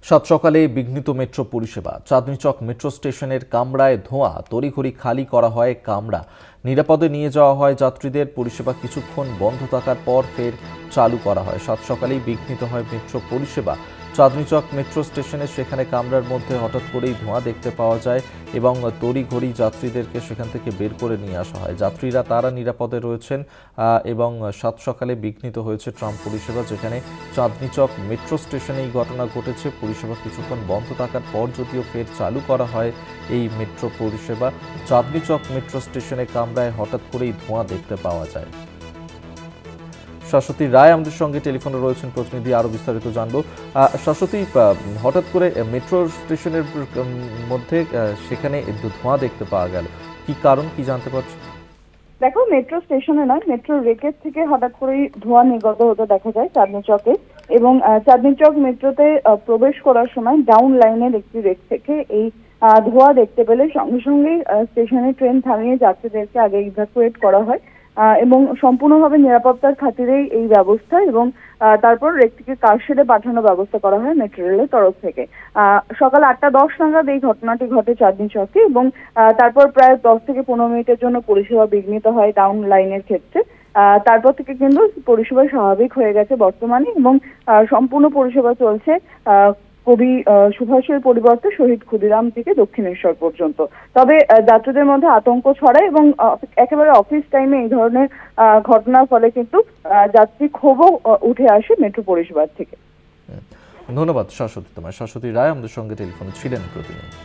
সাত সকালে বিঘ্নিত মেট্রো পরিষেবা। চাঁদনী চক মেট্রো স্টেশনের কামরায় ধোঁয়া, তড়িঘড়ি খালি করা হয় কামরা, নিরাপদে নিয়ে যাওয়া হয় যাত্রীদের। পরিষেবা কিছুক্ষণ বন্ধ থাকার পর ফের চালু করা হয়। সাত সকালেই বিঘ্নিত হয় মেট্রো পরিষেবা। চাঁদনী চক মেট্রো স্টেশনে সেখানে কামরার মধ্যে হঠাৎ করেই ধোঁয়া দেখতে পাওয়া যায় এবং তড়িঘড়ি যাত্রীদেরকে সেখান থেকে বের করে নিয়ে আসা হয়। যাত্রীরা তারা নিরাপদে রয়েছেন এবং সাত সকালে বিঘ্নিত হয়েছে ট্রাম পরিষেবা, যেখানে চাঁদনী চক মেট্রো স্টেশনে এই ঘটনা ঘটেছে। পরিষেবা কিছুক্ষণ বন্ধ থাকার পর যদিও ফের চালু করা হয় এই মেট্রো পরিষেবা। চাঁদনী চক মেট্রো স্টেশনে কামরায় হঠাৎ করেই ধোঁয়া দেখতে পাওয়া যায়। শাশ্বতী রায় আমাদের সঙ্গে টেলিফোনে রয়েছেন প্রতিনিধি, আরো বিস্তারিত জানবো। শাশ্বতী, হঠাৎ করে মেট্রো স্টেশনের মধ্যে সেখানে ধোঁয়া দেখতে পাওয়া গেল, কি কারণ, কি জানতে পারছো? দেখো, মেট্রো স্টেশনে নয়, মেট্রো রেকের থেকে হঠাৎ করেই ধোঁয়া নির্গত হতে দেখা যায় চাঁদনী চকে। এবং চাঁদনী চক মেট্রোতে প্রবেশ করার সময় ডাউন লাইনের একটি রেক থেকে এই ধোঁয়া দেখতে পেলে সঙ্গে সঙ্গেই স্টেশনে ট্রেন থামিয়ে যাত্রীদেরকে আগে ইভাকুয়েট করা হয় এবং সম্পূর্ণভাবে নিরাপত্তার খাতিরেই এই ব্যবস্থা। এবং তারপর রেকটিকে কারশেডে পাঠানোর ব্যবস্থা করা হয় মেট্রো রেলের তরফ থেকে। সকাল 8টা 10 নাগাদ এই ঘটনাটি ঘটে চাঁদনী চকে এবং তারপর প্রায় 10 থেকে 15 মিনিটের জন্য পরিষেবা বিঘ্নিত হয় ডাউন লাইনের ক্ষেত্রে। তারপর থেকে কিন্তু পরিষেবা স্বাভাবিক হয়ে গেছে বর্তমানে এবং সম্পূর্ণ পরিষেবা চলছে কবি সুভাষের পরিবর্তে শহীদ ক্ষুদিরাম থেকে দক্ষিণেশ্বর পর্যন্ত। তবে যাত্রীদের মধ্যে আতঙ্ক ছড়ায় এবং একেবারে অফিস টাইমে এই ধরনের ঘটনার ফলে কিন্তু যাত্রী ক্ষোভও উঠে আসে মেট্রো পরিষেবার থেকে। ধন্যবাদ শাশ্বতী। তোমার শাশ্বতী রায় আমাদের সঙ্গে টেলিফোনে ছিলেন প্রতিনিধি।